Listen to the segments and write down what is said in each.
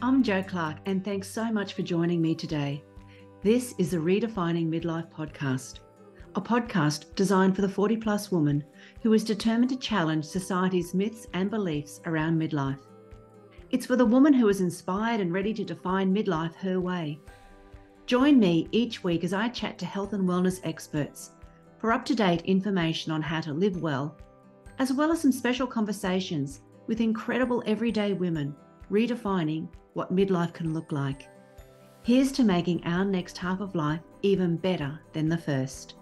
I'm Jo Clark, and thanks so much for joining me today. This is the Redefining Midlife podcast, a podcast designed for the 40-plus woman who is determined to challenge society's myths and beliefs around midlife. It's for the woman who is inspired and ready to define midlife her way. Join me each week as I chat to health and wellness experts for up-to-date information on how to live well, as well as some special conversations with incredible everyday women redefining what midlife can look like. Here's to making our next half of life even better than the first.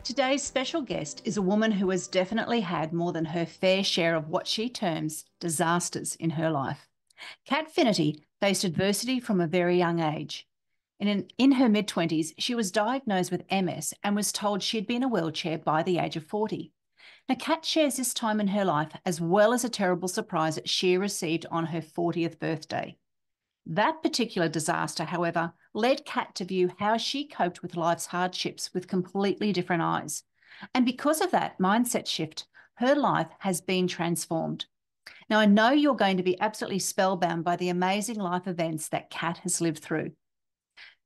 Today's special guest is a woman who has definitely had more than her fair share of what she terms disasters in her life. Kat Finnerty faced adversity from a very young age. In her mid-20s, she was diagnosed with MS and was told she'd be in a wheelchair by the age of 40. Now, Kat shares this time in her life as well as a terrible surprise that she received on her 40th birthday. That particular disaster, however, led Kat to view how she coped with life's hardships with completely different eyes. And because of that mindset shift, her life has been transformed. Now, I know you're going to be absolutely spellbound by the amazing life events that Kat has lived through.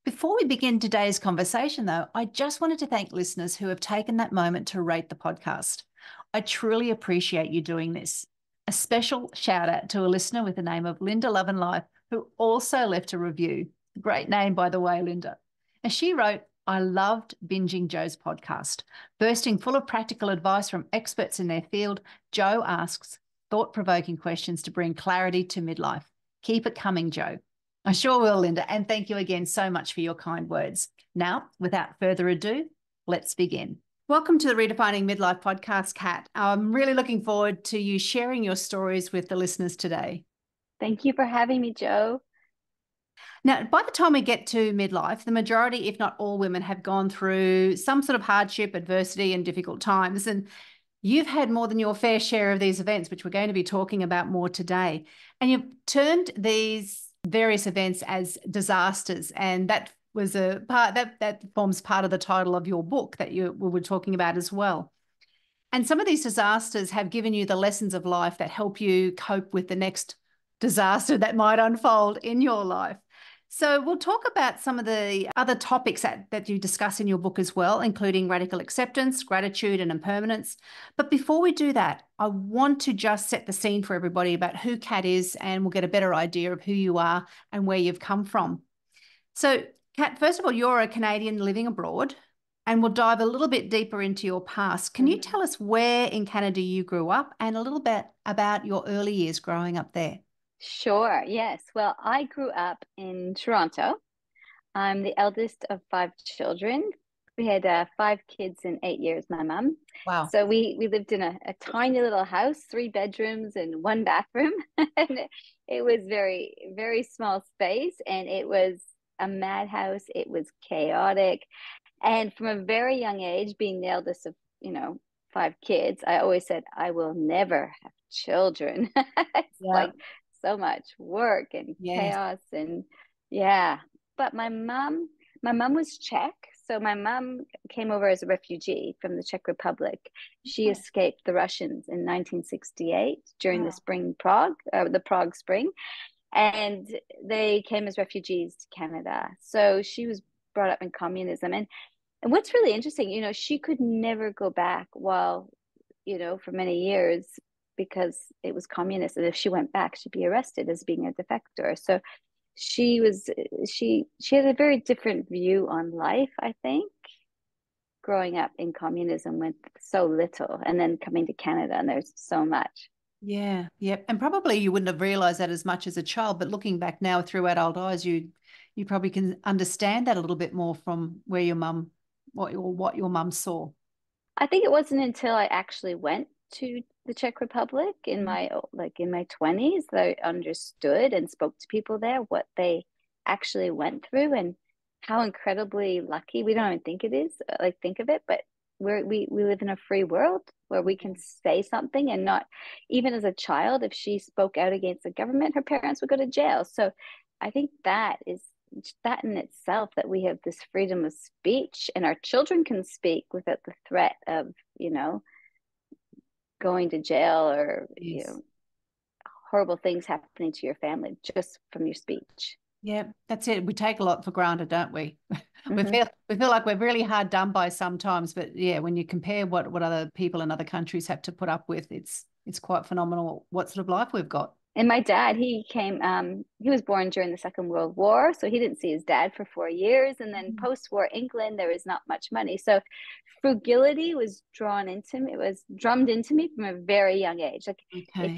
Before we begin today's conversation, though, I just wanted to thank listeners who have taken that moment to rate the podcast. I truly appreciate you doing this. A special shout out to a listener with the name of Linda Love and Life, who also left a review. Great name, by the way, Linda. And she wrote, "I loved binging Jo's podcast. Bursting full of practical advice from experts in their field, Jo asks thought-provoking questions to bring clarity to midlife. Keep it coming, Jo." I sure will, Linda. And thank you again so much for your kind words. Now, without further ado, let's begin. Welcome to the Redefining Midlife podcast, Kat. I'm really looking forward to you sharing your stories with the listeners today. Thank you for having me, Jo. Now, by the time we get to midlife, the majority, if not all women, have gone through some sort of hardship, adversity, and difficult times. And you've had more than your fair share of these events, which we're going to be talking about more today. And you've termed these various events as disasters. And that was a part that forms part of the title of your book that we were talking about as well. And some of these disasters have given you the lessons of life that help you cope with the next disaster that might unfold in your life. So we'll talk about some of the other topics that you discuss in your book as well, including radical acceptance, gratitude, and impermanence. But before we do that, I want to just set the scene for everybody about who Kat is, and we'll get a better idea of who you are and where you've come from. So, Kat, first of all, you're a Canadian living abroad, and we'll dive a little bit deeper into your past. Can you tell us where in Canada you grew up and a little bit about your early years growing up there? Sure, yes. Well, I grew up in Toronto. I'm the eldest of 5 children. We had 5 kids in 8 years, my mom. Wow. So we lived in a tiny little house, 3 bedrooms and 1 bathroom. And it was very, very small space, and it was a madhouse. It was chaotic. And from a very young age, being the eldest of, 5 kids, I always said, I will never have children. It's like so much work and chaos and but my mom was Czech, so my mom came over as a refugee from the Czech Republic. She escaped the Russians in 1968 during the Prague Spring, and they came as refugees to Canada. So she was brought up in communism, and what's really interesting, she could never go back while for many years, because it was communist, and if she went back, she'd be arrested as being a defector. So she had a very different view on life, I think, growing up in communism with so little, and then coming to Canada and there's so much. Yeah. And probably you wouldn't have realized that as much as a child, but looking back now through adult eyes, you probably can understand that a little bit more from where your mum, what your mum saw. I think it wasn't until I actually went to the Czech Republic in my 20s that I understood and spoke to people there what they actually went through and how incredibly lucky. We don't even think of it, but we live in a free world where we can say something, and not even as a child, if she spoke out against the government, her parents would go to jail. So I think that in itself, that we have this freedom of speech, and our children can speak without the threat of going to jail or horrible things happening to your family just from your speech. Yeah, that's it. We take a lot for granted, don't we? We Mm-hmm. feel like we're really hard done by sometimes, but yeah, when you compare what other people in other countries have to put up with, it's quite phenomenal what sort of life we've got. And my dad, he was born during the Second World War, so he didn't see his dad for 4 years. And then post-war England, there was not much money. So frugility was drummed into me from a very young age. Like Okay.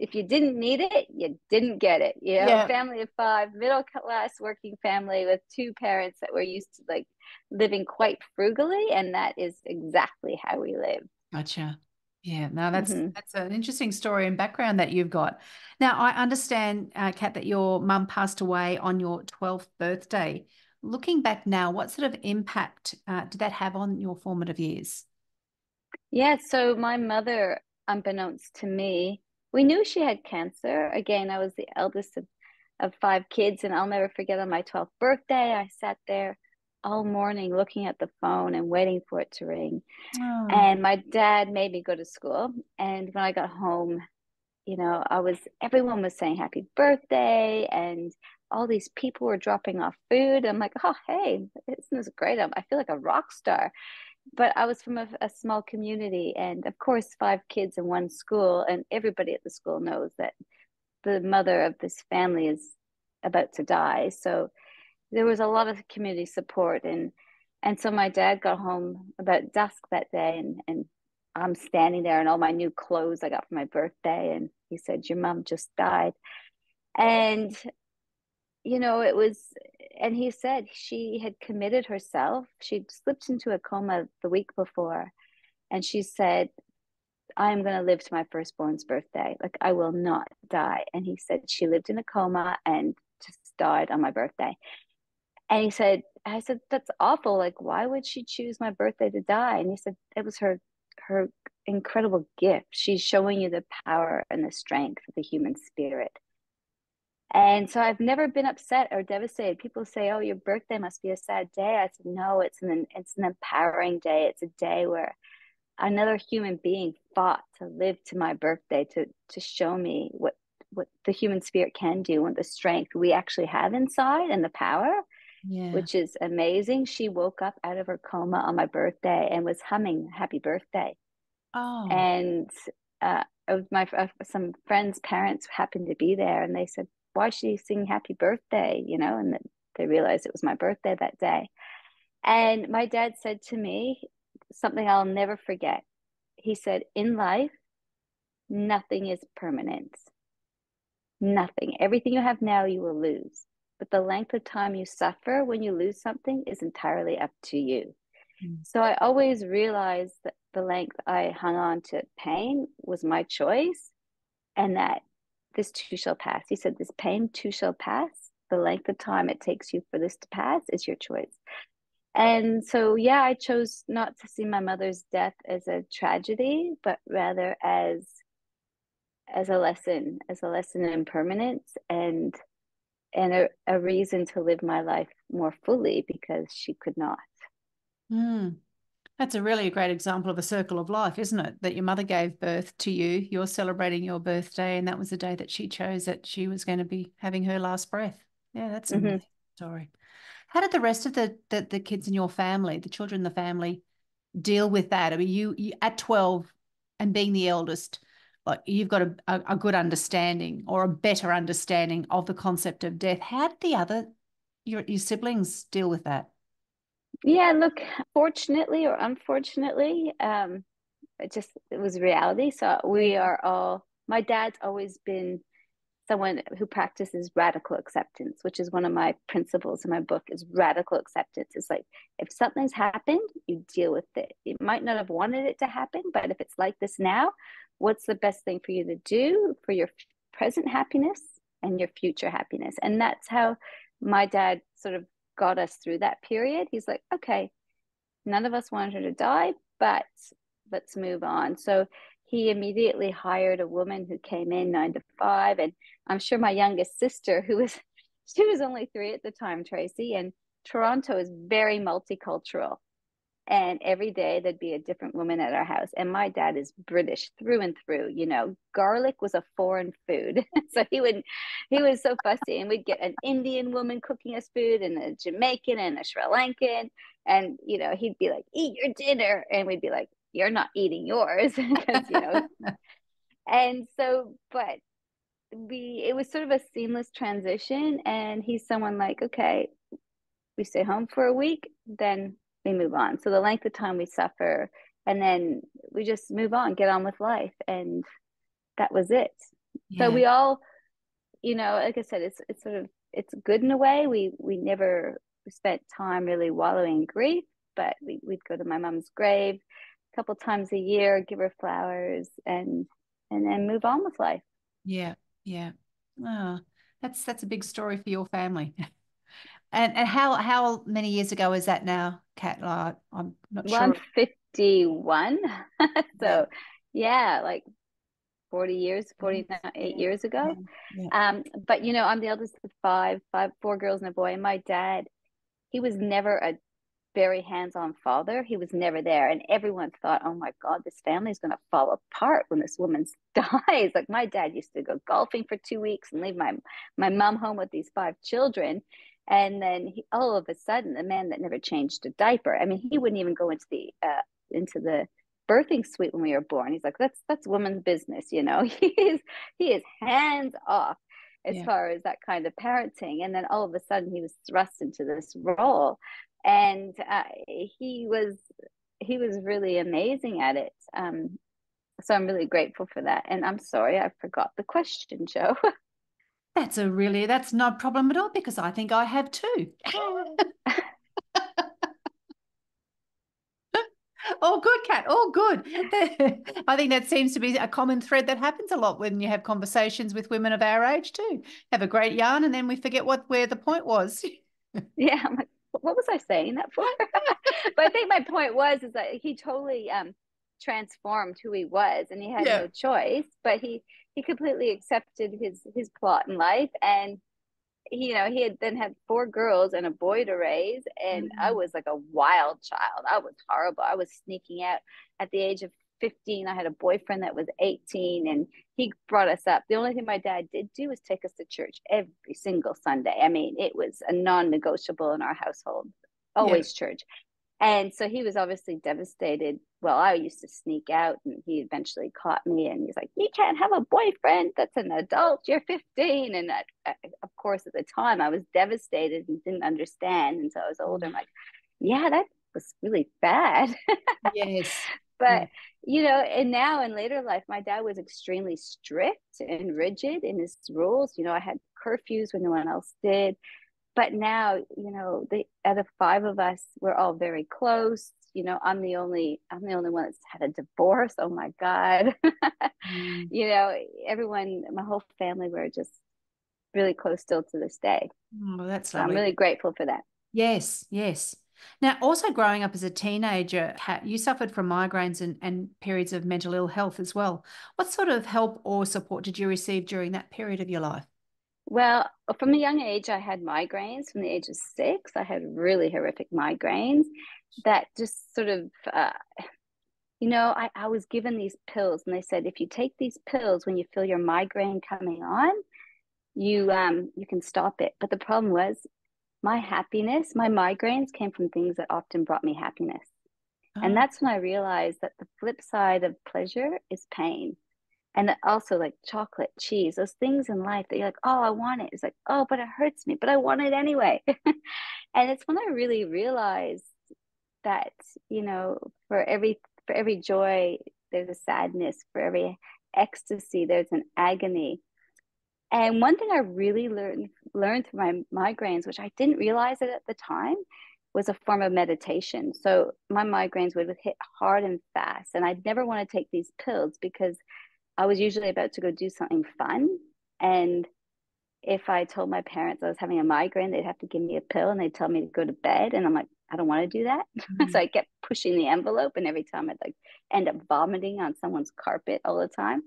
if you didn't need it, you didn't get it. You know, a Yeah. family of five, middle class working family with two parents that were used to like living quite frugally, and that is exactly how we live. Gotcha. Yeah, no, that's Mm-hmm. that's an interesting story and background that you've got. Now, I understand, Kat, that your mum passed away on your 12th birthday. Looking back now, what sort of impact did that have on your formative years? Yeah, so my mother, unbeknownst to me, we knew she had cancer. Again, I was the eldest of five kids, and I'll never forget on my 12th birthday, I sat there all morning looking at the phone and waiting for it to ring. Oh, And my dad made me go to school. And when I got home, everyone was saying happy birthday, and all these people were dropping off food. I'm like, oh, hey, isn't this great? I feel like a rock star. But I was from a small community, and of course, five kids in one school, and everybody at the school knows that the mother of this family is about to die. So there was a lot of community support, and so my dad got home about dusk that day, and I'm standing there in all my new clothes I got for my birthday, and he said, "Your mom just died," and it was, and he said she had committed herself. She'd slipped into a coma the week before, and she said, I'm going to live to my firstborn's birthday. Like, I will not die. And he said she lived in a coma and just died on my birthday. And I said, that's awful. Like, why would she choose my birthday to die? And he said, it was her incredible gift. She's showing you the power and the strength of the human spirit. And so I've never been upset or devastated. People say, "Oh, your birthday must be a sad day." I said, "No, it's an empowering day. It's a day where another human being fought to live to my birthday to show me what the human spirit can do and the strength we actually have inside and the power, yeah. which is amazing." She woke up out of her coma on my birthday and was humming "Happy Birthday." Oh, And some friends' parents happened to be there, and they said, "Why is she singing Happy Birthday?" And they realized it was my birthday that day. And my dad said to me something I'll never forget. He said, "In life, nothing is permanent. Nothing. Everything you have now, you will lose. But the length of time you suffer when you lose something is entirely up to you." mm, So I always realized that the length I hung on to pain was my choice, and that this too shall pass. He said, "This pain too shall pass. The length of time it takes you for this to pass is your choice." And so, yeah, I chose not to see my mother's death as a tragedy, but rather as a lesson in impermanence, and a reason to live my life more fully because she could not. mm. That's a really great example of a circle of life, isn't it? That your mother gave birth to you, you're celebrating your birthday, and that was the day that she chose that she was going to be having her last breath. Yeah, that's an Mm-hmm. amazing story. How did the rest of the kids in your family, the children in the family, deal with that? I mean, you at 12 and being the eldest, like you've got a good understanding or a better understanding of the concept of death. How did your siblings deal with that? Yeah, look, fortunately or unfortunately, it was reality. So we Yeah. are all, my dad's always been someone who practices radical acceptance, which is one of my principles in my book. Is radical acceptance. It's like, if something's happened, you deal with it. You might not have wanted it to happen, but if it's like this now, what's the best thing for you to do for your present happiness and your future happiness? And that's how my dad sort of got us through that period. He's like, okay, none of us wanted her to die, but let's move on. So he immediately hired a woman who came in 9 to 5. And I'm sure my youngest sister, she was only 3 at the time, Tracy, and Toronto is very multicultural. And every day there'd be a different woman at our house. And my dad is British through and through. Garlic was a foreign food. So he was so fussy. And we'd get an Indian woman cooking us food, and a Jamaican and a Sri Lankan. And, he'd be like, eat your dinner. And we'd be like, you're not eating yours. Because, and so, but it was sort of a seamless transition. And he's someone like, okay, we stay home for a week, then we move on. So the length of time we suffer, and then we just move on, get on with life. And that was it. Yeah. So we all, like I said, it's good in a way. We never spent time really wallowing in grief, but we'd go to my mom's grave a couple times a year, give her flowers, and then move on with life. Yeah. Yeah. Oh, that's a big story for your family. And how many years ago is that now, Kat? I'm not Well, sure. I'm 51. Yeah. So yeah, like 48 Yeah. years ago. Yeah. But I'm the eldest of four girls and a boy. And my dad, he was never a very hands-on father. He was never there. And everyone thought, oh my God, this family is going to fall apart when this woman dies. Like my dad used to go golfing for 2 weeks and leave my mom home with these 5 children. And then all of a sudden, the man that never changed a diaper. I mean, he wouldn't even go into the birthing suite when we were born. He's like, that's woman's business. He is hands off as far as that kind of parenting. And then all of a sudden he was thrust into this role, and he was really amazing at it. So I'm really grateful for that. And I'm sorry, I forgot the question, Joe. That's no problem at all, because I think I have too. All good, Kat. All good. I think that seems to be a common thread that happens a lot when you have conversations with women of our age too. Have a great yarn, and then we forget where the point was. Yeah, I'm like, what was I saying that for? But I think my point is that he totally transformed who he was, and he had no choice. But he completely accepted his plot in life, and he had 4 girls and a boy to raise, and I was like a wild child. I was horrible. I was sneaking out at the age of 15. I had a boyfriend that was 18, and he brought us up. The only thing my dad did do was take us to church every single Sunday. I mean, it was a non-negotiable in our household, always church. And so he was obviously devastated. Well, I used to sneak out, and he eventually caught me, and he's like, you can't have a boyfriend that's an adult. You're 15. And of course, at the time, I was devastated and didn't understand. And so I was older. I'm like, yeah, that was really bad. Yes. But, and now in later life, my dad was extremely strict and rigid in his rules. I had curfews when no one else did. But now, out of 5 of us, we're all very close. I'm the only one that's had a divorce. Oh my God. Everyone, my whole family, we're just really close still to this day. Oh, that's so lovely. I'm really grateful for that. Yes, yes. Now, also growing up as a teenager, Kat, you suffered from migraines and periods of mental ill health as well. What sort of help or support did you receive during that period of your life? Well, from a young age, I had migraines. From the age of 6, I had really horrific migraines that just sort of, I was given these pills, and they said, if you take these pills when you feel your migraine coming on, you can stop it. But the problem was my migraines came from things that often brought me happiness. And that's when I realized that the flip side of pleasure is pain. And also like chocolate, cheese, those things in life that you're like, oh, I want it. It's like, oh, but it hurts me, but I want it anyway. And it's when I really realized that, for every joy, there's a sadness. For every ecstasy, there's an agony. And one thing I really learned through my migraines, which I didn't realize it at the time, was a form of meditation. So my migraines would hit hard and fast. And I'd never want to take these pills because I was usually about to go do something fun. And if I told my parents I was having a migraine, they'd have to give me a pill and they'd tell me to go to bed. And I'm like, I don't want to do that. So I kept pushing the envelope, and every time I'd like end up vomiting on someone's carpet all the time.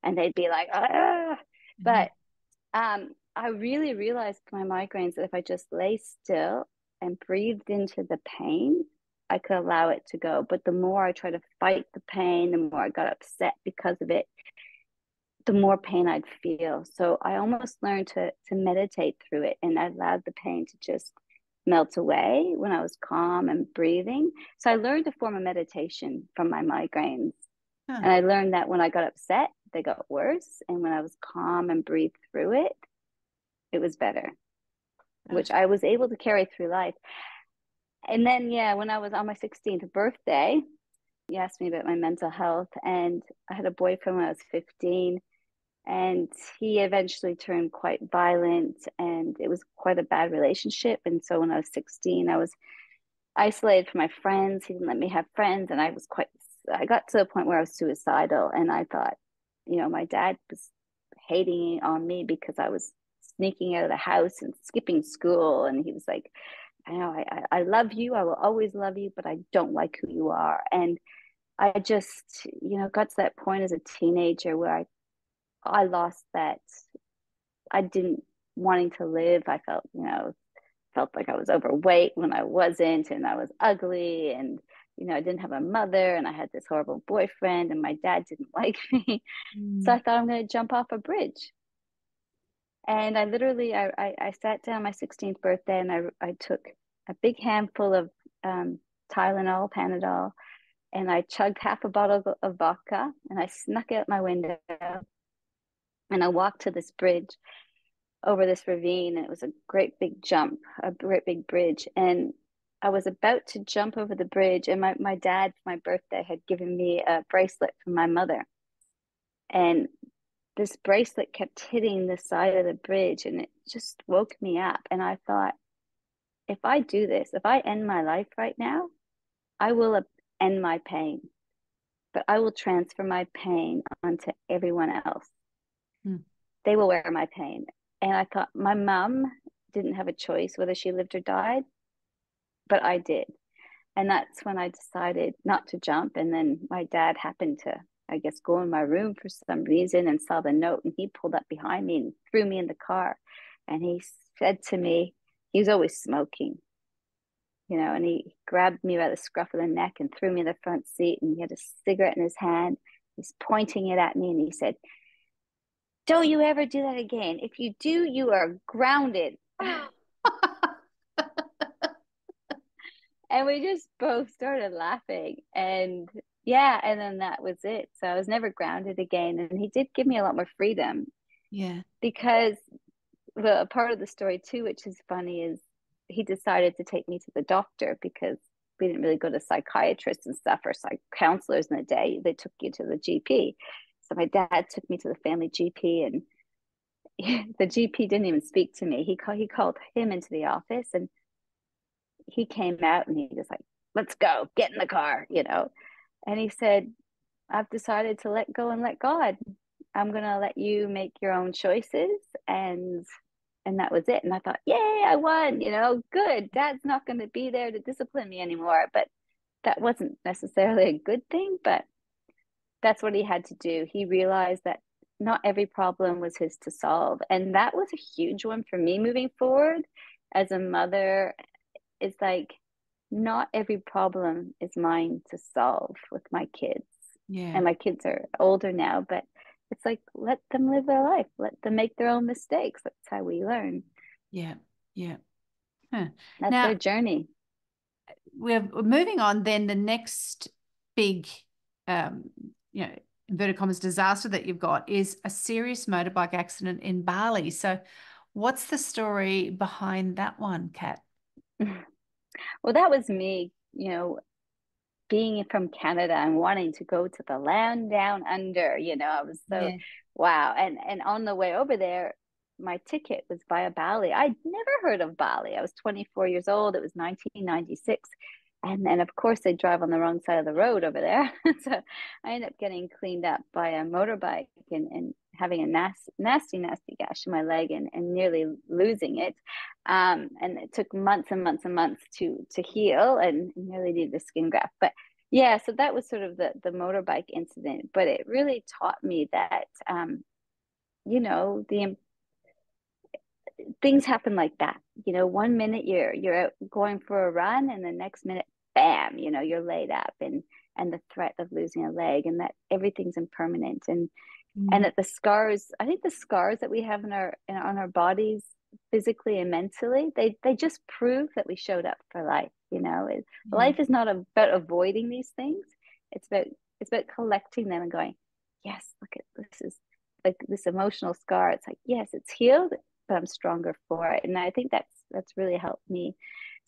And they'd be like, ah. But I really realized my migraines that if I just lay still and breathed into the pain, I could allow it to go. But the more I tried to fight the pain, the more I got upset because of it, the more pain I'd feel. So I almost learned to meditate through it, and I allowed the pain to just melt away when I was calm and breathing. So I learned a form of meditation from my migraines. Huh. And I learned that when I got upset, they got worse. And when I was calm and breathed through it, it was better, which I was able to carry through life. And then, yeah, when I was on my 16th birthday, you asked me about my mental health, and I had a boyfriend when I was 15, and he eventually turned quite violent, and it was quite a bad relationship. And so when I was 16, I was isolated from my friends. He didn't let me have friends, and I got to the point where I was suicidal. And I thought, my dad was hating on me because I was sneaking out of the house and skipping school. And he was like, I love you. I will always love you, but I don't like who you are. And I just, got to that point as a teenager where I lost that. I didn't wanting to live. I felt like I was overweight when I wasn't, and I was ugly, and I didn't have a mother, and I had this horrible boyfriend, and my dad didn't like me. So I thought, I'm going to jump off a bridge. And I literally, I sat down my 16th birthday, and I took a big handful of Tylenol, Panadol, and I chugged half a bottle of vodka, and I snuck out my window, and I walked to this bridge over this ravine, and it was a great big jump, a great big bridge. And I was about to jump over the bridge, and my dad, for my birthday, had given me a bracelet from my mother. And this bracelet kept hitting the side of the bridge, and it just woke me up. And I thought, if I do this, if I end my life right now, I will end my pain, but I will transfer my pain onto everyone else. They will wear my pain. And I thought, my mom didn't have a choice whether she lived or died, but I did. And that's when I decided not to jump. And then my dad happened to, I guess, go in my room for some reason and saw the note, and he pulled up behind me and threw me in the car. And he said to me, he was always smoking, and he grabbed me by the scruff of the neck and threw me in the front seat, and he had a cigarette in his hand. He's pointing it at me, and he said, "Don't you ever do that again. If you do, you are grounded." And we just both started laughing. And yeah, and then that was it. So I was never grounded again. And he did give me a lot more freedom. Yeah. Because a part of the story too, which is funny, is he decided to take me to the doctor, because we didn't really go to psychiatrists and stuff, or counselors in the day. They took you to the GP. So my dad took me to the family GP, and the GP didn't even speak to me. He called him into the office, and he came out, and he was like, "Let's go, get in the car," And he said, "I've decided to let go and let God. I'm going to let you make your own choices." And that was it. And I thought, yay, I won, good. Dad's not going to be there to discipline me anymore. But that wasn't necessarily a good thing, but that's what he had to do. He realized that not every problem was his to solve. And that was a huge one for me moving forward as a mother. It's like, not every problem is mine to solve with my kids. Yeah. And my kids are older now, but it's like, let them live their life. Let them make their own mistakes. That's how we learn. Yeah. Yeah. Huh. That's Now, their journey. We're moving on then. The next big, inverted commas, disaster that you've got is a serious motorbike accident in Bali. So what's the story behind that one, Kat? Well, that was me, being from Canada and wanting to go to the land down under, I was so, wow. And on the way over there, my ticket was via Bali. I'd never heard of Bali. I was 24 years old. It was 1996. And then, of course, they drive on the wrong side of the road over there. So I ended up getting cleaned up by a motorbike and having a nasty gash in my leg and nearly losing it. And it took months and months and months to heal, and nearly needed a skin graft. But yeah, so that was sort of the motorbike incident. But it really taught me that, the things happen like that. 1 minute you're out going for a run, and the next minute, bam, you're laid up, and the threat of losing a leg, and that everything's impermanent, and that the scars, I think the scars that we have on our bodies, physically and mentally, they just prove that we showed up for life. Life is not about avoiding these things. It's about collecting them and going, yes, look at this, is like this emotional scar. It's like, yes, it's healed, but I'm stronger for it. And I think that's really helped me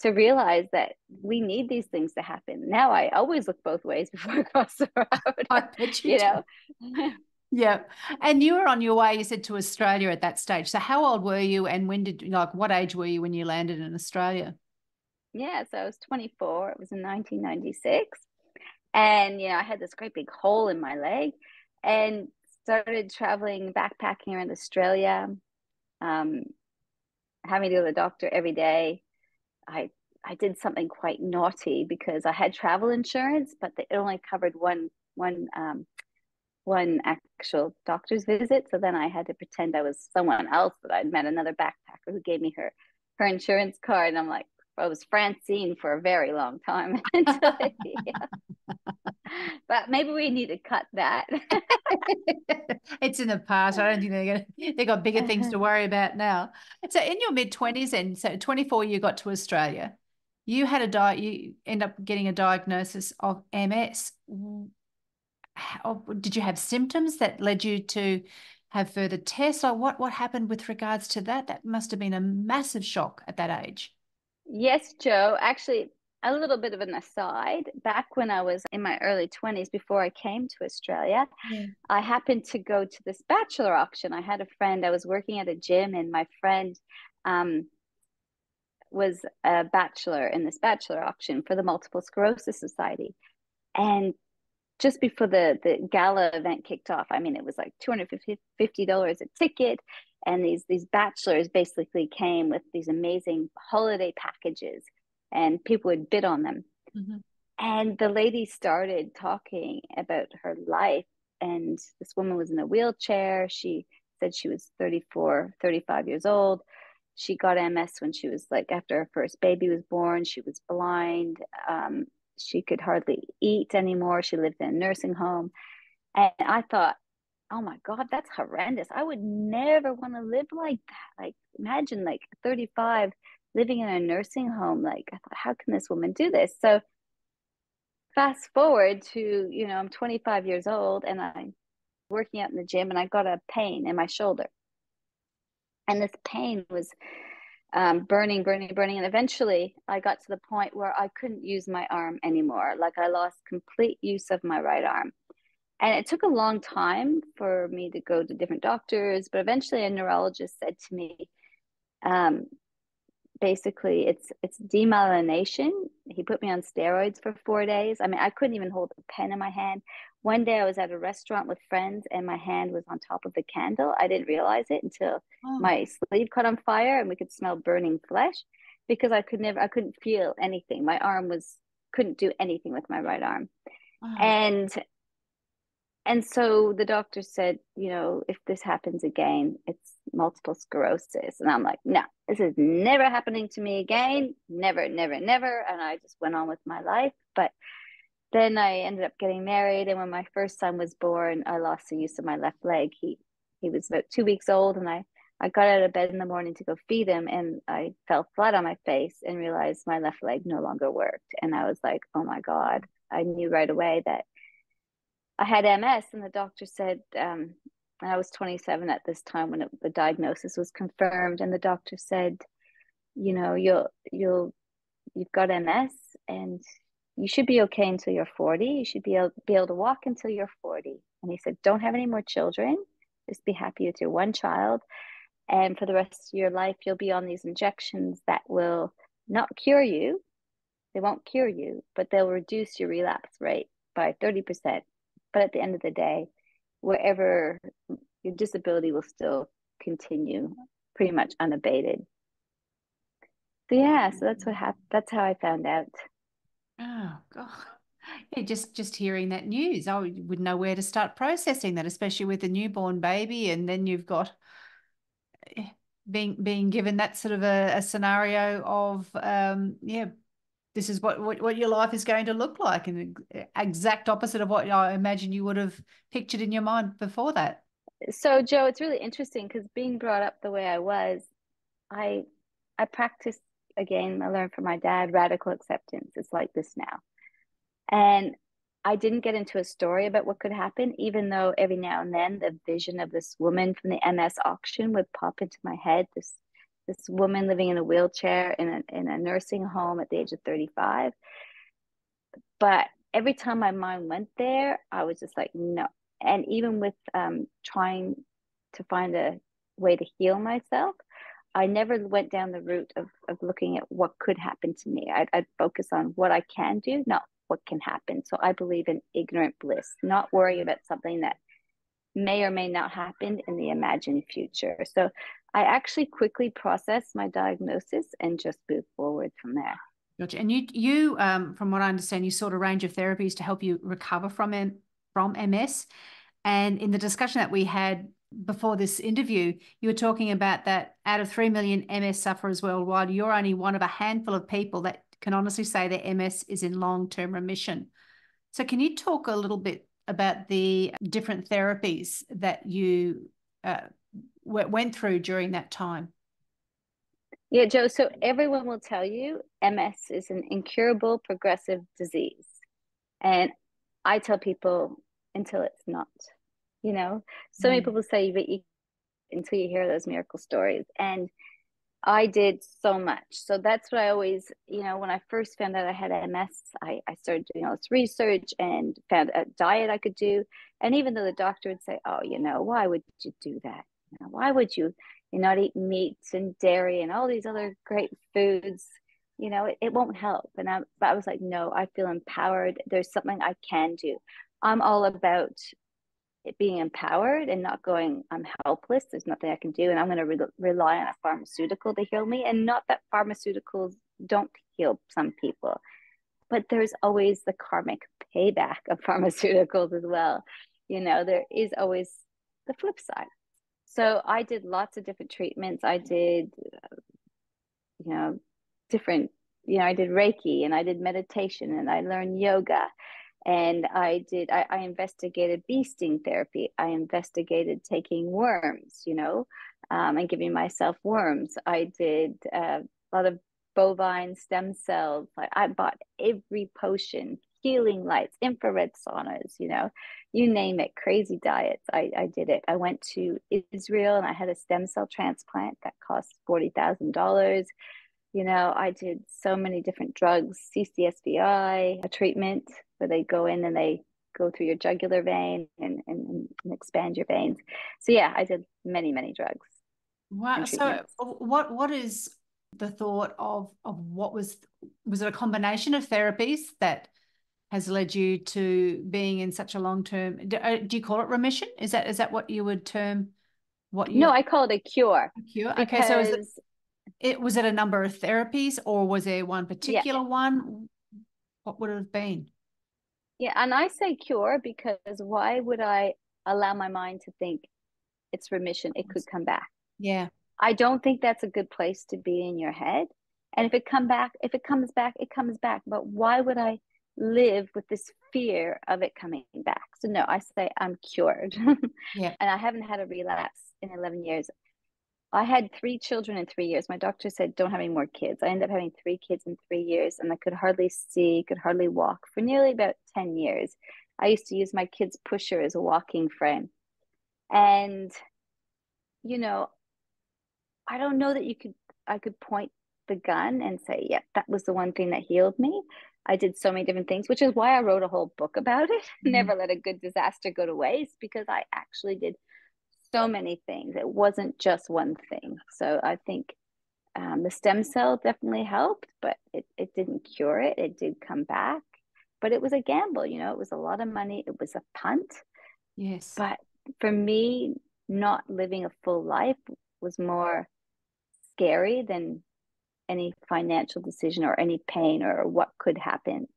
to realize that we need these things to happen. Now I always look both ways before I cross the road. I bet you do. Yeah. And you were on your way, you said, to Australia at that stage. So how old were you, and what age were you when you landed in Australia? Yeah, so I was 24. It was in 1996. And, I had this great big hole in my leg, and started traveling, backpacking around Australia, having to go to the doctor every day. I did something quite naughty because I had travel insurance, but it only covered one actual doctor's visit. So then I had to pretend I was someone else, that I'd met another backpacker who gave me her insurance card. And I'm like, I was Francine for a very long time. But maybe we need to cut that. It's in the past. I don't think they've got bigger things to worry about now. So in your mid-20s, and so 24, you got to Australia. You had you end up getting a diagnosis of MS. Did you have symptoms that led you to have further tests? Or what happened with regards to that? That must have been a massive shock at that age. Yes, Joe. Actually, a little bit of an aside. Back when I was in my early 20s, before I came to Australia, I happened to go to this bachelor auction. I had a friend, I was working at a gym, and my friend was a bachelor in this bachelor auction for the Multiple Sclerosis Society. And just before the gala event kicked off, I mean, it was like $250 a ticket. And these bachelors basically came with these amazing holiday packages, and people would bid on them. Mm-hmm. And the lady started talking about her life. And this woman was in a wheelchair. She said she was 34, 35 years old. She got MS when she was like, after her first baby was born. She was blind. She could hardly eat anymore. She lived in a nursing home. And I thought, oh my God, that's horrendous. I would never want to live like that. Like, imagine like 35 living in a nursing home. Like, I thought, how can this woman do this? So fast forward to, I'm 25 years old, and I'm working out in the gym, and I got a pain in my shoulder. And this pain was burning. And eventually I got to the point where I couldn't use my arm anymore. Like, I lost complete use of my right arm. And it took a long time for me to go to different doctors, but eventually a neurologist said to me, basically it's demyelination. He put me on steroids for 4 days. I mean, I couldn't even hold a pen in my hand. One day I was at a restaurant with friends, and my hand was on top of the candle. I didn't realize it until my sleeve caught on fire, and we could smell burning flesh, because I couldn't feel anything. My arm couldn't do anything with my right arm. And so the doctor said, if this happens again, it's multiple sclerosis. And I'm like, no, this is never happening to me again. Never, never, never. And I just went on with my life. But then I ended up getting married. And when my first son was born, I lost the use of my left leg. He was about 2 weeks old, and I got out of bed in the morning to go feed him, and I fell flat on my face and realized my left leg no longer worked. And I was like, oh my God. I knew right away that I had MS. And the doctor said, and I was 27 at this time when the diagnosis was confirmed. And the doctor said, you've got MS, and you should be okay until you're 40. You should be able to walk until you're 40. And he said, don't have any more children. Just be happy with your one child. And for the rest of your life, you'll be on these injections that will not cure you. They won't cure you, but they'll reduce your relapse rate by 30%. But at the end of the day, wherever your disability will still continue pretty much unabated. So yeah, so that's what happened. That's how I found out. Oh God. Yeah, just hearing that news, I wouldn't know where to start processing that, especially with a newborn baby, and then you've got being given that sort of a scenario of this is what your life is going to look like, and the exact opposite of what I imagine you would have pictured in your mind before that. So, Joe, it's really interesting because being brought up the way I was, I I practiced again, I learned from my dad, radical acceptance. It's like this now. And I didn't get into a story about what could happen, even though every now and then the vision of this woman from the MS auction would pop into my head. This woman living in a wheelchair in a nursing home at the age of 35. But every time my mind went there, I was just like, no. And even with trying to find a way to heal myself, I never went down the route of looking at what could happen to me. I'd focus on what I can do, not what can happen. So I believe in ignorant bliss, not worrying about something that may or may not happen in the imagined future. So I actually quickly processed my diagnosis and just moved forward from there. Gotcha. And you from what I understand, you sought a range of therapies to help you recover from MS. And in the discussion that we had before this interview, you were talking about that out of 3 million MS sufferers worldwide, you're only one of a handful of people that can honestly say their MS is in long-term remission. So can you talk a little bit about the different therapies that you went through during that time? Yeah, Joe. So everyone will tell you MS is an incurable progressive disease. And I tell people until it's not, so many people say, but until you hear those miracle stories. And I did so much. So that's what I always, when I first found out I had MS, I started doing all this research and found a diet I could do. And even though the doctor would say, oh, why would you do that? Why would you not eat meats and dairy and all these other great foods? It won't help. But I was like, no, I feel empowered. There's something I can do. I'm all about it being empowered and not going, I'm helpless, there's nothing I can do, and I'm going to rely on a pharmaceutical to heal me. And not that pharmaceuticals don't heal some people, but there's always the karmic payback of pharmaceuticals as well. There is always the flip side. So I did lots of different treatments. I did different, I did Reiki, and I did meditation, and I learned yoga. And I investigated bee sting therapy. I investigated taking worms, and giving myself worms. I did a lot of bovine stem cells. I bought every potion, healing lights, infrared saunas, you name it, crazy diets. I did it. I went to Israel and I had a stem cell transplant that cost $40,000. I did so many different drugs, CCSVI, a treatment where they go in and they go through your jugular vein and expand your veins. So yeah, I did many, many drugs. Wow. So what is the thought of what was it a combination of therapies that has led you to being in such a long-term, do you call it remission? Is that what you would term what you? No, I call it a cure. A cure? Okay, so was it a number of therapies, or was there one particular one? What would it have been? Yeah, and I say cure because why would I allow my mind to think it's remission? It could come back. Yeah. I don't think that's a good place to be in your head. And if it comes back, it comes back. But why would I live with this fear of it coming back? So no, I say I'm cured. Yeah. And I haven't had a relapse in 11 years. I had 3 children in 3 years. My doctor said, don't have any more kids. I ended up having 3 kids in 3 years, and I could hardly see, could hardly walk for nearly about 10 years. I used to use my kid's pusher as a walking frame. And, I don't know that I could point the gun and say, yep, that was the one thing that healed me. I did so many different things, which is why I wrote a whole book about it. Mm-hmm. Never let a good disaster go to waste, because I actually did so many things. It wasn't just one thing. So I think the stem cell definitely helped, but it didn't cure it. It did come back, but it was a gamble. It was a lot of money. It was a punt. Yes. But for me, not living a full life was more scary than any financial decision or any pain or what could happen.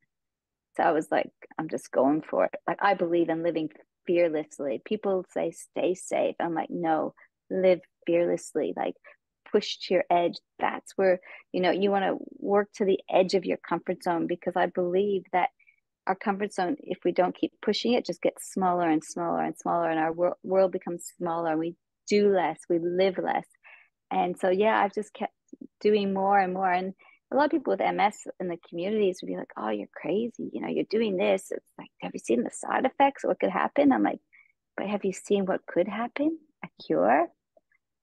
So I was like, I'm just going for it. Like, I believe in living fearlessly. People say stay safe. I'm like, no, live fearlessly. Like, push to your edge. That's where, you want to work to the edge of your comfort zone, because I believe that our comfort zone, if we don't keep pushing it, just gets smaller and smaller and smaller, and our world becomes smaller, and we do less, we live less. And so, yeah, I've just kept doing more and more. And a lot of people with MS in the communities would be like, oh, you're crazy. You know, you're doing this. It's like, have you seen the side effects? What could happen? I'm like, but have you seen what could happen? A cure?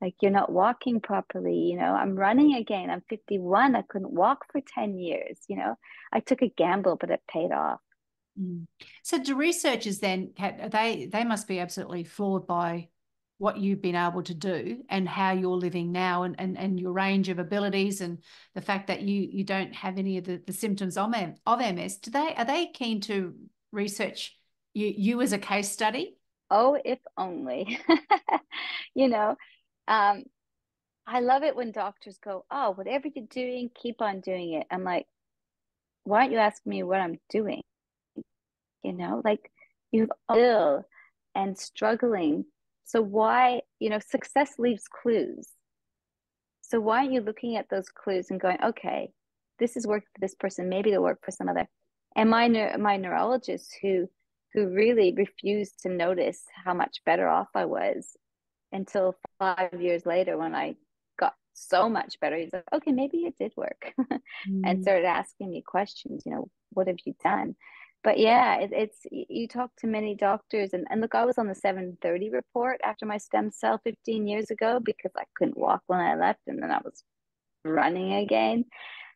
Like, you're not walking properly. You know, I'm running again. I'm 51. I couldn't walk for 10 years. You know, I took a gamble, but it paid off. So do researchers then, Kat, they must be absolutely floored by what you've been able to do and how you're living now, and your range of abilities, and the fact that you don't have any of the symptoms of MS. Are they keen to research you as a case study? Oh, if only. You know, I love it when doctors go, oh, whatever you're doing, keep on doing it. I'm like, why don't you ask me what I'm doing? You know, like, you're ill and struggling. So why, you know, success leaves clues. So why aren't you looking at those clues and going, okay, this is work for this person, maybe it'll work for some other. And my neurologist who really refused to notice how much better off I was until 5 years later, when I got so much better, he's like, okay, maybe it did work. And started asking me questions, you know, what have you done? But yeah, it's you talk to many doctors, and look, I was on the 730 report after my stem cell 15 years ago, because I couldn't walk when I left, and then I was running again.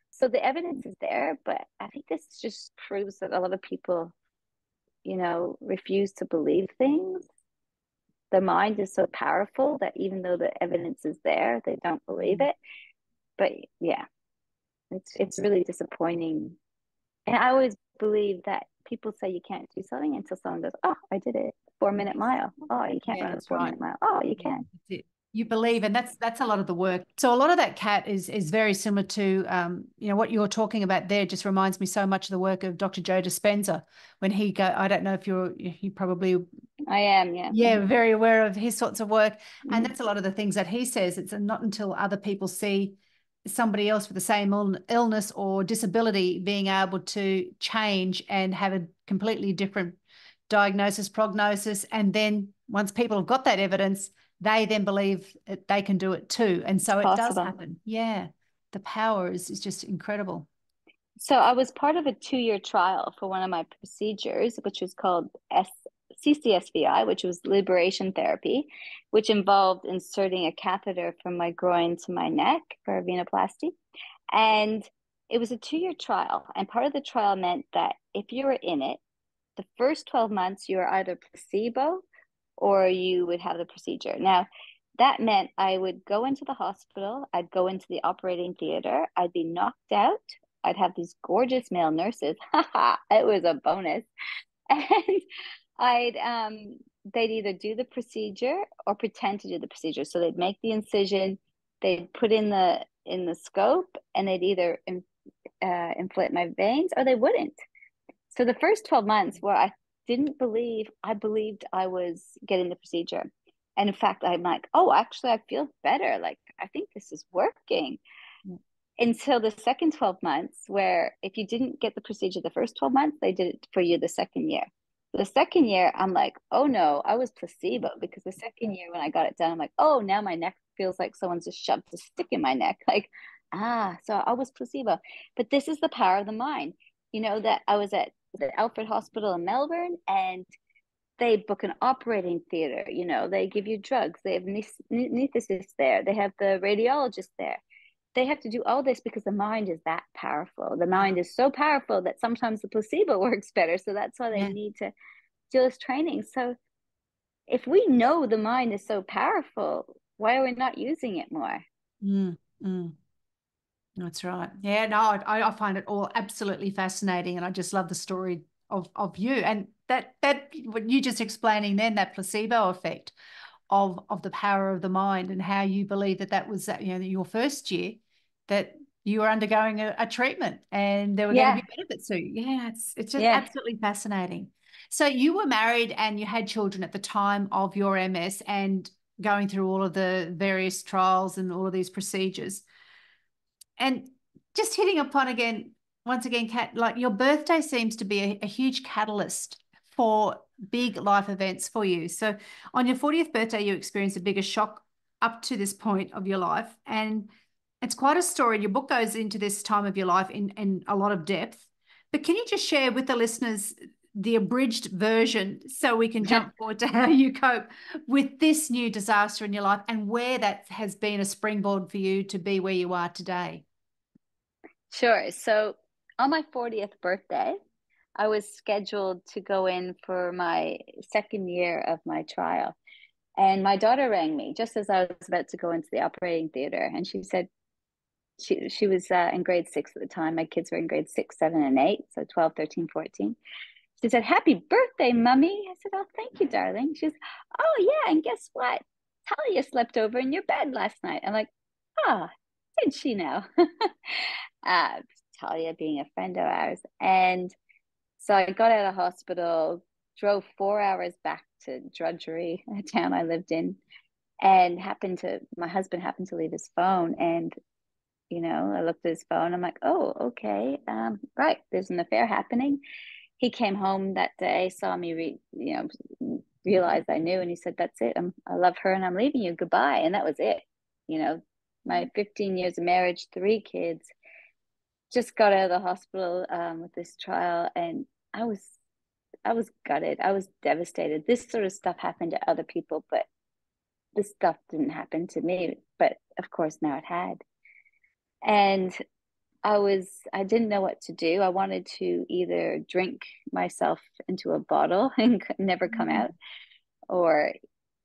So the evidence is there, but I think this just proves that a lot of people, you know, refuse to believe things. The mind is so powerful that even though the evidence is there, they don't believe it. But yeah, it's really disappointing. And I always believe that people say you can't do something until someone goes, oh, I did it. 4-minute mile. Oh, you can't run a 4-minute mile. Oh, you can. That's it. You believe, and that's a lot of the work. So a lot of that, Kat, is very similar to what you're talking about there. Just reminds me so much of the work of Dr. Joe Dispenza when he go. I don't know if you probably. I am, yeah. Very aware of his sorts of work, and that's a lot of the things that he says. It's not until other people see somebody else with the same illness or disability being able to change and have a completely different diagnosis, prognosis, and then once people have got that evidence, they then believe that they can do it too. And so it does happen. Yeah. The power is just incredible. So I was part of a 2-year trial for one of my procedures, which was called CCSVI, which was liberation therapy, which involved inserting a catheter from my groin to my neck for a venoplasty. And it was a 2-year trial. And part of the trial meant that if you were in it, the first 12 months, you were either placebo or you would have the procedure. Now, that meant I would go into the hospital, I'd go into the operating theater, I'd be knocked out, I'd have these gorgeous male nurses. It was a bonus. And they'd either do the procedure or pretend to do the procedure. So they'd make the incision, they'd put in the scope, and they'd either inflate my veins or they wouldn't. So the first 12 months where I believed I was getting the procedure. And in fact, I'm like, oh, actually, I feel better. Like, I think this is working. Until the second 12 months, where if you didn't get the procedure the first 12 months, they did it for you the second year. The second year, I'm like, oh no, I was placebo, because the second year when I got it done, I'm like, oh, now my neck feels like someone's just shoved a stick in my neck. Like, so I was placebo. But this is the power of the mind. You know, that I was at the Alfred Hospital in Melbourne, and they book an operating theater. You know, they give you drugs. They have anesthetists there. They have the radiologist there. They have to do all this because the mind is that powerful. The mind is so powerful that sometimes the placebo works better. So that's why they need to do this training. So if we know the mind is so powerful, why are we not using it more? That's right. Yeah, no, I find it all absolutely fascinating, and I just love the story of you, and that what you just explaining then, that placebo effect of the power of the mind, and how you believe that was your first year that you were undergoing a treatment and there were going to be benefits to you. Yeah, it's just absolutely fascinating. So you were married and you had children at the time of your MS and going through all of the various trials and all of these procedures. And just hitting upon again, once again, Kat, like your birthday seems to be a huge catalyst for big life events for you. So on your 40th birthday, you experienced the biggest shock up to this point of your life. And it's quite a story. Your book goes into this time of your life in a lot of depth. But can you just share with the listeners the abridged version so we can jump forward to how you cope with this new disaster in your life and where that has been a springboard for you to be where you are today? Sure. So on my 40th birthday, I was scheduled to go in for my second year of my trial. And my daughter rang me just as I was about to go into the operating theater. And she said, she was in grade 6 at the time. My kids were in grade 6, 7, and 8. So 12, 13, 14. She said, "Happy birthday, Mummy." I said, "Oh, thank you, darling." She says, "Oh, yeah. And guess what? Talia slept over in your bed last night." I'm like, "Ah, did she now?" uh, Talia being a friend of ours. And so I got out of hospital, drove 4 hours back to Drudgery, a town I lived in, and my husband happened to leave his phone. And, I looked at his phone. I'm like, "Oh, okay. Right. There's an affair happening." He came home that day, saw me, realized I knew, and he said, "That's it. I love her and I'm leaving you. Goodbye." And that was it. My 15 years of marriage, 3 kids, just got out of the hospital with this trial, and I was gutted. I was devastated. This sort of stuff happened to other people, but this stuff didn't happen to me. But of course, now it had. And I didn't know what to do. I wanted to either drink myself into a bottle and never come out, or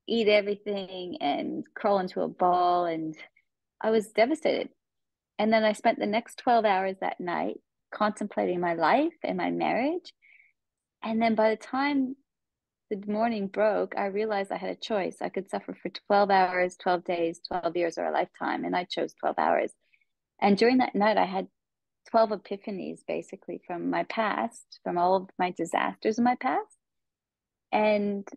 eat everything and crawl into a ball. And I was devastated. And then I spent the next 12 hours that night contemplating my life and my marriage. And then by the time the morning broke, I realized I had a choice. I could suffer for 12 hours, 12 days, 12 years, or a lifetime. And I chose 12 hours. And during that night, I had 12 epiphanies basically from my past, from all of my disasters in my past. And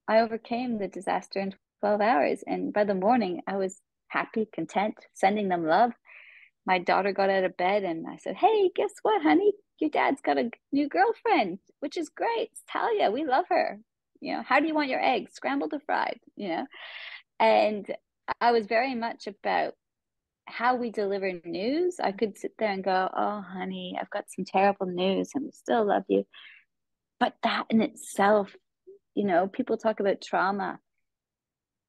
I overcame the disaster in 12 hours. And by the morning, I was happy, content, sending them love. My daughter got out of bed and I said, "Hey, guess what, honey? Your dad's got a new girlfriend, which is great. It's Talia. We love her. How do you want your eggs, scrambled or fried?" And I was very much about how we deliver news. I could sit there and go, "Oh, honey, I've got some terrible news and we still love you." But that in itself, people talk about trauma.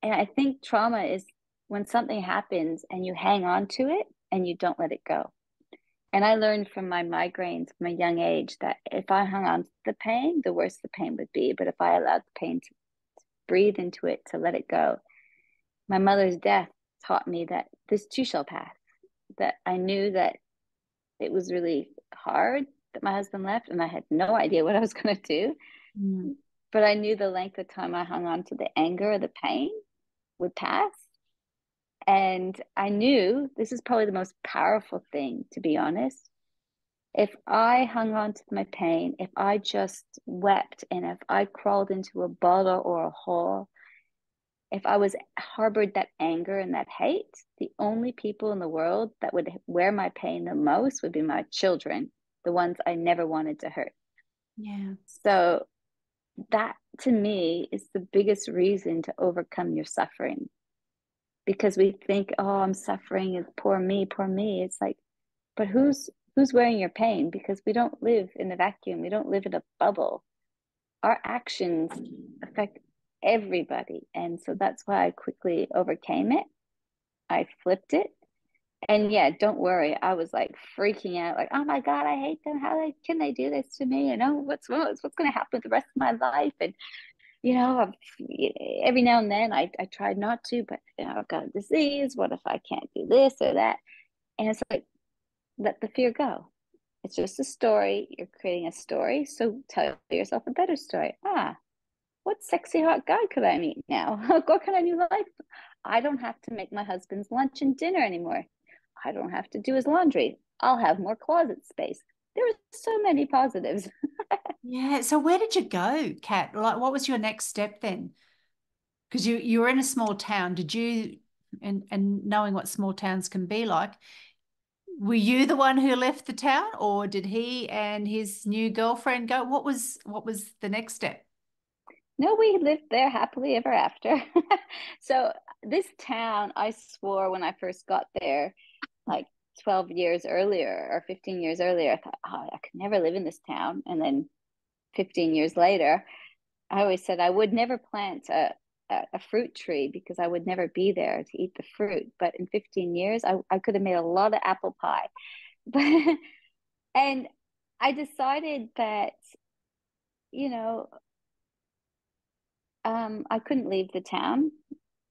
And I think trauma is when something happens and you hang on to it and you don't let it go. And I learned from my migraines from a young age that if I hung on to the pain, the worse the pain would be. But if I allowed the pain to breathe into it, to let it go, my mother's death taught me that this too shall pass. That I knew that it was really hard that my husband left and I had no idea what I was going to do. But I knew the length of time I hung on to the anger or the pain would pass. And I knew this is probably the most powerful thing, to be honest. If I hung on to my pain, if I just wept, and if I crawled into a bottle or a hole, if I was harbored that anger and that hate, the only people in the world that would wear my pain the most would be my children, the ones I never wanted to hurt. Yeah. So that to me is the biggest reason to overcome your suffering. Because we think, "Oh, I'm suffering, it's poor me, poor me." It's like, but who's wearing your pain? Because we don't live in a vacuum. We don't live in a bubble. Our actions affect everybody. And so that's why I quickly overcame it. I flipped it. And yeah, don't worry. I was like freaking out, like, "Oh my God, I hate them. Can they do this to me? What's going to happen with the rest of my life?" And every now and then I tried not to, but I've got a disease. What if I can't do this or that? And it's like, let the fear go. It's just a story. You're creating a story. So tell yourself a better story. What sexy hot guy could I meet now? What kind of new life? I don't have to make my husband's lunch and dinner anymore. I don't have to do his laundry. I'll have more closet space. There are so many positives. Yeah. So where did you go, Kat? Like, what was your next step then? Because you were in a small town. Did you, and knowing what small towns can be like, were you the one who left the town, or did he and his new girlfriend go? What was the next step? No, we lived there happily ever after. So this town, I swore when I first got there, like 12 years earlier or 15 years earlier, I thought, oh, I could never live in this town. And then 15 years later, I always said I would never plant a fruit tree because I would never be there to eat the fruit. But in 15 years, I could have made a lot of apple pie. But and I decided that, you know, I couldn't leave the town.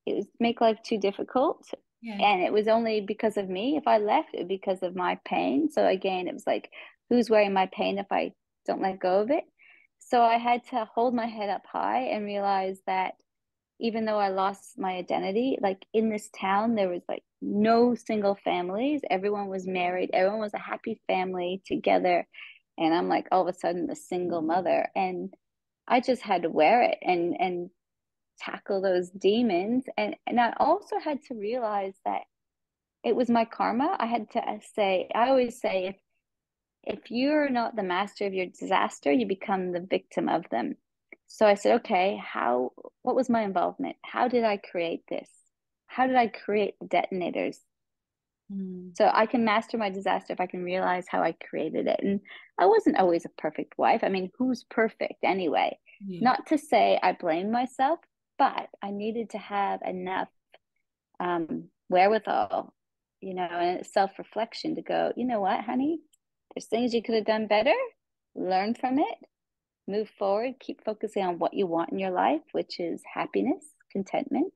It was make life too difficult. Yeah. And it was only because of me. If I left, it was because of my pain. So again, it was like, who's wearing my pain if I don't let go of it? So I had to hold my head up high and realize that even though I lost my identity, like in this town, there was like no single families. Everyone was married. Everyone was a happy family together. And I'm like all of a sudden the single mother. And I just had to wear it and tackle those demons. And I also had to realize that it was my karma. I had to say, I always say, if you're not the master of your disaster, you become the victim of them. So I said, okay, what was my involvement? How did I create this? How did I create the detonators? So I can master my disaster if I can realize how I created it. And I wasn't always a perfect wife. I mean, who's perfect anyway? Yeah. Not to say I blame myself, but I needed to have enough wherewithal, and self-reflection to go, you know what, honey, there's things you could have done better. Learn from it, move forward, keep focusing on what you want in your life, which is happiness, contentment,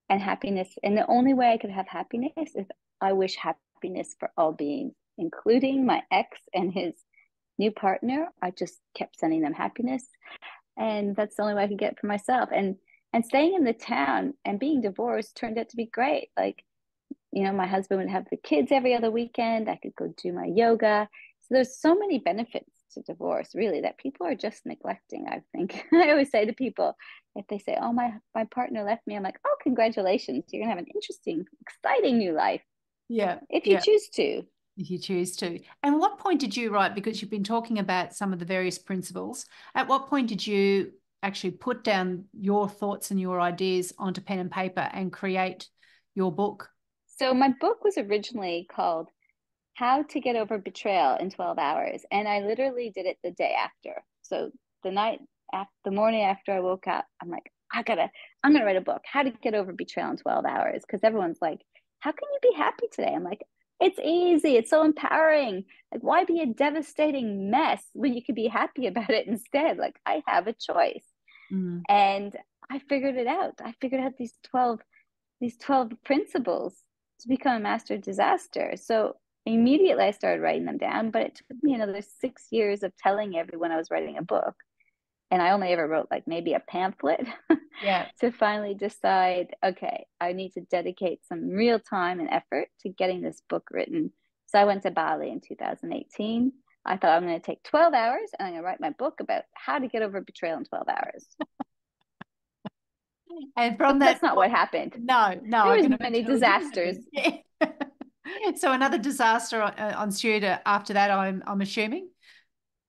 and happiness. And the only way I could have happiness is I wish happiness for all beings, including my ex and his new partner. I just kept sending them happiness. And that's the only way I could get for myself. And staying in the town and being divorced turned out to be great. Like, my husband would have the kids every other weekend. I could go do my yoga. So there's so many benefits to divorce, really, that people are just neglecting, I think. I always say to people, if they say, oh, my partner left me, I'm like, oh, congratulations. You're going to have an interesting, exciting new life. Yeah. If you choose to. If you choose to. And what point did you write, because you've been talking about some of the various principles, at what point did you actually put down your thoughts and your ideas onto pen and paper and create your book? So my book was originally called How to Get Over Betrayal in 12 Hours. And I literally did it the day after. So the morning after I woke up, I'm like, I'm going to write a book, How to Get Over Betrayal in 12 Hours. Because everyone's like, how can you be happy today? I'm like, it's easy. It's so empowering. Like, why be a devastating mess when you could be happy about it instead? Like, I have a choice. And I figured it out. I figured out these 12 principles to become a master disaster. So immediately I started writing them down, but it took me another 6 years of telling everyone I was writing a book. And I only ever wrote like maybe a pamphlet to finally decide, okay, I need to dedicate some real time and effort to getting this book written. So I went to Bali in 2018. I thought I'm going to take 12 hours and I'm going to write my book about how to get over betrayal in 12 hours. And from that's not what happened. No. There was many disasters. Yeah. So another disaster ensued after that, I'm assuming?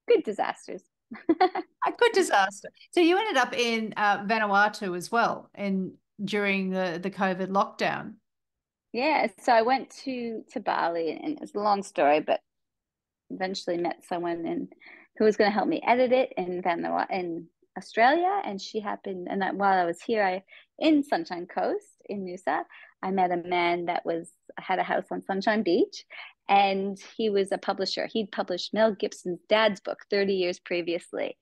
Good disasters. A good disaster. So you ended up in Vanuatu as well, and during the COVID lockdown. Yeah, so I went to Bali, and it's a long story, but eventually met someone who was going to help me edit it in Vanuatu in Australia, and she happened. And while I was here, in Sunshine Coast in Noosa, I met a man that had a house on Sunshine Beach, and he was a publisher. He'd published Mel Gibson's dad's book 30 years previously.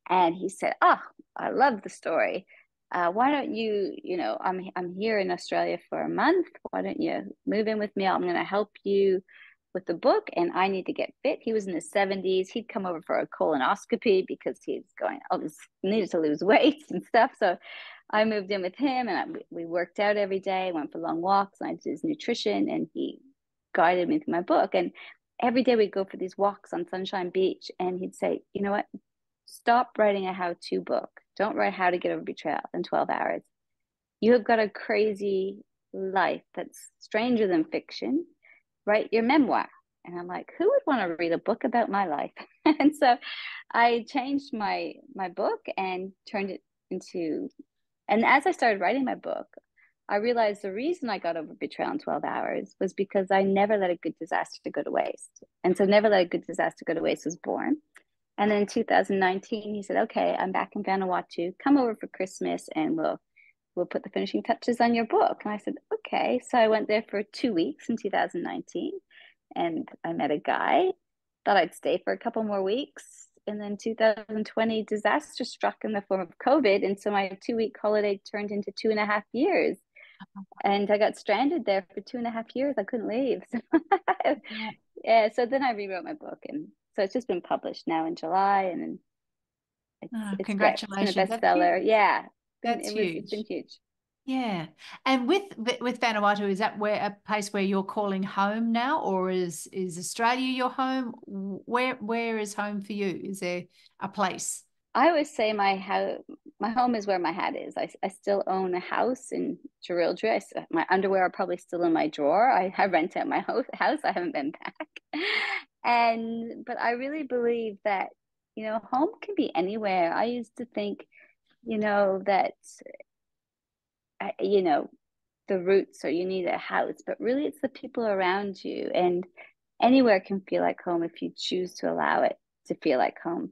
And he said, oh, I love the story. Why don't you, I'm here in Australia for a month. Why don't you move in with me? I'm going to help you with the book, and I need to get fit. He was in his 70s. He'd come over for a colonoscopy because he's needed to lose weight and stuff. So I moved in with him, and we worked out every day, went for long walks, and I did his nutrition, and he guided me through my book. And every day we'd go for these walks on Sunshine Beach, and he'd say, you know what? Stop writing a how-to book. Don't write How to Get Over Betrayal in 12 hours. You have got a crazy life that's stranger than fiction. write your memoir. And I'm like, who would want to read a book about my life? And so I changed my book and turned it into, and as I started writing my book, I realized the reason I got over betrayal in 12 hours was because I never let a good disaster go to waste. And so Never Let a Good Disaster Go to Waste was born. And then in 2019, he said, okay, I'm back in Vanuatu. Come over for Christmas and we'll put the finishing touches on your book. And I said, okay. So I went there for 2 weeks in 2019 and I met a guy, thought I'd stay for a couple more weeks. And then 2020 disaster struck in the form of COVID. And so my 2-week holiday turned into 2.5 years. And I got stranded there for 2.5 years. I couldn't leave. Yeah. So then I rewrote my book. And so it's just been published now in July. And it's congratulations. Great. It's been a bestseller. Yeah. That's huge. It's been huge. Yeah. And with Vanuatu, is that a place where you're calling home now, or is Australia your home? Where is home for you? Is there a place? I always say my home is where my hat is. I still own a house in Jerilderie. My underwear are probably still in my drawer. I rent out my house. I haven't been back. But I really believe that, home can be anywhere. I used to think, that the roots, or you need a house, but really it's the people around you, and anywhere can feel like home if you choose to allow it to feel like home.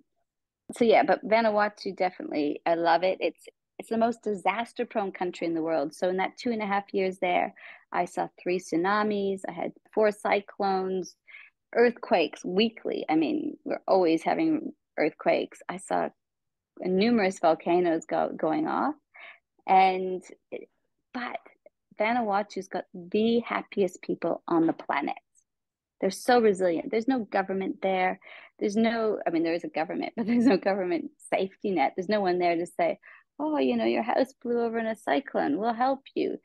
So yeah, but Vanuatu, definitely, I love it. It's the most disaster prone country in the world. So in that 2.5 years there, I saw 3 tsunamis, I had 4 cyclones, earthquakes weekly. I mean, we're always having earthquakes. I saw numerous volcanoes going off. But Vanuatu's got the happiest people on the planet. They're so resilient. There's no government there. There is a government, but there's no government safety net. There's no one there to say, oh, your house blew over in a cyclone, we'll help you.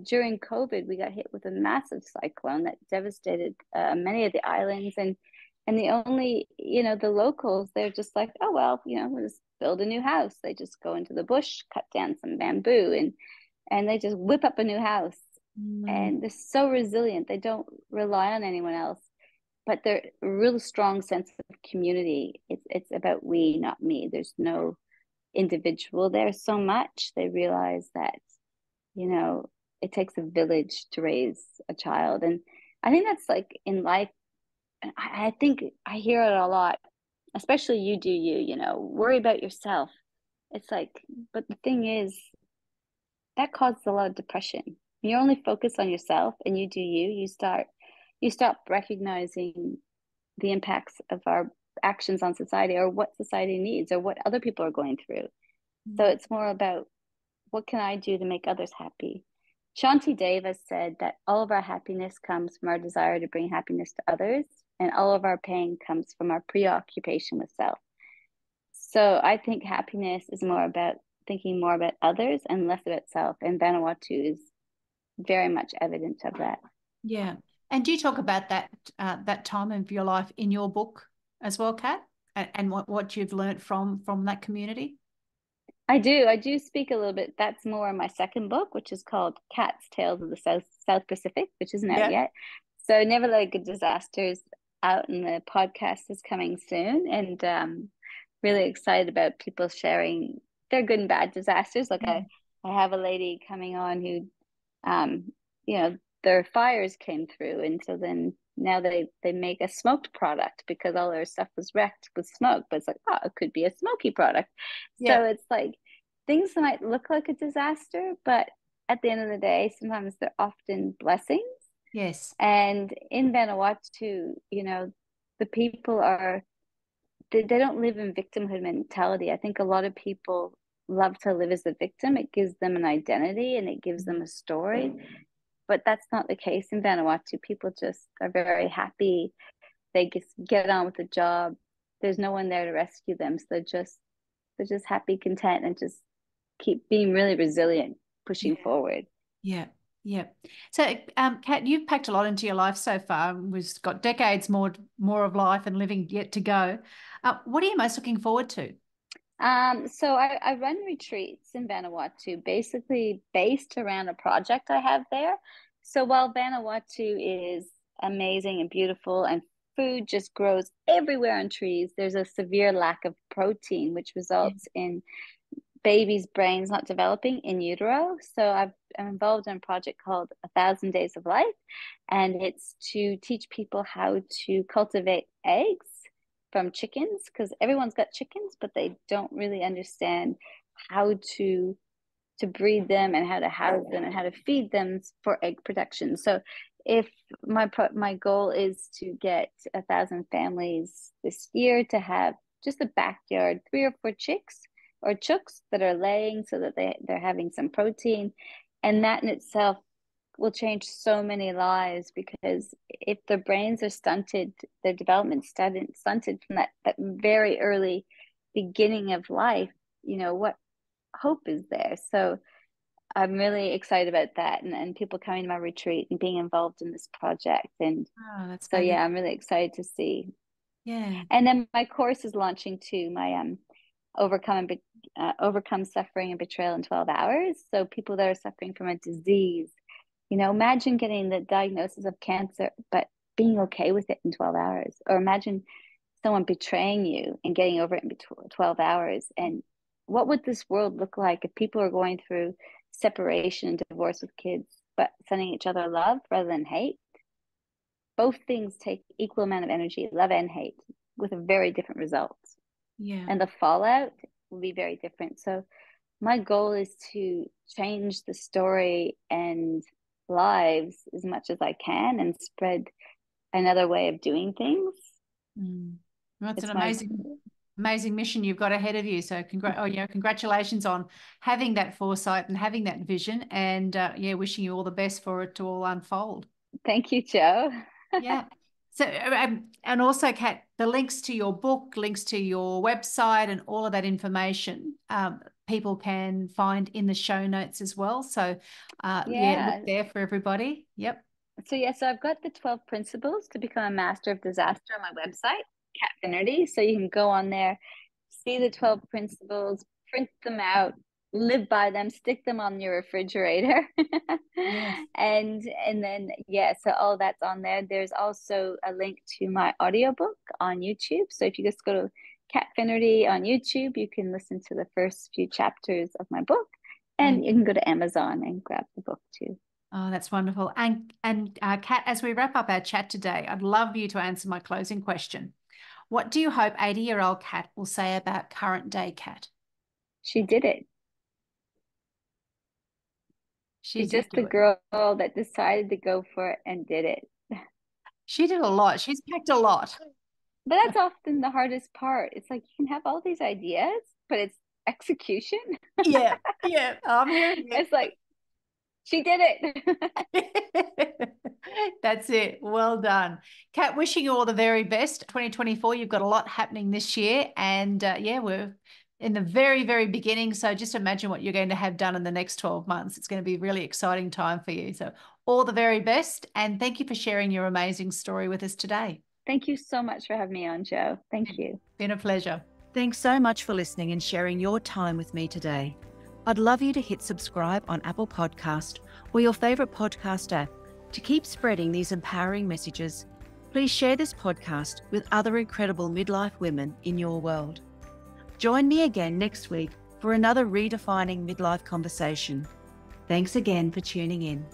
During COVID, we got hit with a massive cyclone that devastated many of the islands. And the only, the locals, they're just like, oh, well, we'll just build a new house. They just go into the bush, cut down some bamboo, and they just whip up a new house. And they're so resilient. They don't rely on anyone else, but they're a real strong sense of community. It's about we, not me. There's no individual there so much. They realize that, it takes a village to raise a child. And I think that's like in life. I think I hear it a lot, especially you do worry about yourself. It's like, but the thing is, that causes a lot of depression. When you're only focused on yourself and you do you stop recognizing the impacts of our actions on society, or what society needs, or what other people are going through. So it's more about, what can I do to make others happy? Shanti Deva said that all of our happiness comes from our desire to bring happiness to others, and all of our pain comes from our preoccupation with self. So I think happiness is more about thinking more about others and less about self. And Vanuatu is very much evidence of that. Yeah. And do you talk about that time of your life in your book as well, Kat, and what you've learned from that community? I do speak a little bit. That's more in my second book, which is called Kat's Tales of the South Pacific, which isn't out yet. So Never Let a Good Disaster's out, and the podcast is coming soon. And really excited about people sharing their good and bad disasters. Like I have a lady coming on who, their fires came through, and so then now they make a smoked product because all their stuff was wrecked with smoke. But it's like, oh, it could be a smoky product. Yeah. So it's like things that might look like a disaster, but at the end of the day, sometimes they're often blessings. Yes. And in Vanuatu, the people they don't live in victimhood mentality. I think a lot of people love to live as a victim. It gives them an identity and it gives them a story. But that's not the case in Vanuatu. People just are very happy. They just get on with the job. There's no one there to rescue them. So they're just happy, content, and just keep being really resilient, pushing forward. Yeah. Yeah. So, Kat, you've packed a lot into your life so far. We've got decades more of life and living yet to go. What are you most looking forward to? So I run retreats in Vanuatu, basically based around a project I have there. So while Vanuatu is amazing and beautiful, and food just grows everywhere on trees. There's a severe lack of protein, which results in babies' brains not developing in utero. So I'm involved in a project called 1,000 Days of Life, and it's to teach people how to cultivate eggs from chickens, because everyone's got chickens, but they don't really understand how to breed them and how to house them and how to feed them for egg production. So if my goal is to get 1,000 families this year to have just a backyard, 3 or 4 chicks or chooks that are laying, so that they're having some protein. And that in itself will change so many lives, because if their brains are stunted, their development stunted from that very early beginning of life, what hope is there? So I'm really excited about that, and people coming to my retreat and being involved in this project. And that's so, fabulous. yeah, I'm really excited to see. Yeah. And then my course is launching too, my overcome suffering and betrayal in 12 hours. So people that are suffering from a disease, imagine getting the diagnosis of cancer, but being okay with it in 12 hours. Or imagine someone betraying you and getting over it in 12 hours. And what would this world look like if people are going through separation and divorce with kids, but sending each other love rather than hate? Both things take equal amount of energy, love and hate, with a very different results. Yeah. And the fallout will be very different. So my goal is to change the story and lives as much as I can, and spread another way of doing things. That's an amazing mission you've got ahead of you. So congratulations on having that foresight and having that vision, and wishing you all the best for it to all unfold. Thank you, Jo. Yeah. So, and also, Kat, the links to your book, links to your website, and all of that information, people can find in the show notes as well. So, look there for everybody. Yep. So I've got the 12 principles to become a master of disaster on my website, Kat Finnerty. So you can go on there, see the 12 principles, print them out, live by them, stick them on your refrigerator. Yes. And then, so all that's on there. There's also a link to my audiobook on YouTube. So if you just go to Kat Finnerty on YouTube, you can listen to the first few chapters of my book, and you can go to Amazon and grab the book too. Oh, that's wonderful. And Kat, as we wrap up our chat today, I'd love you to answer my closing question. What do you hope 80-year-old Kat will say about current day Kat? She did it. She's just a girl that decided to go for it and did it. She did a lot. She's packed a lot. But that's often the hardest part. It's like, you can have all these ideas, but it's execution. Yeah. I'm hearing it. It's like, she did it. That's it. Well done. Kat, wishing you all the very best. 2024, you've got a lot happening this year. And we're in the very, very beginning. So just imagine what you're going to have done in the next 12 months. It's going to be a really exciting time for you. So all the very best. And thank you for sharing your amazing story with us today. Thank you so much for having me on, Jo. Thank you. It's been a pleasure. Thanks so much for listening and sharing your time with me today. I'd love you to hit subscribe on Apple Podcast or your favorite podcast app to keep spreading these empowering messages. Please share this podcast with other incredible midlife women in your world. Join me again next week for another redefining midlife conversation. Thanks again for tuning in.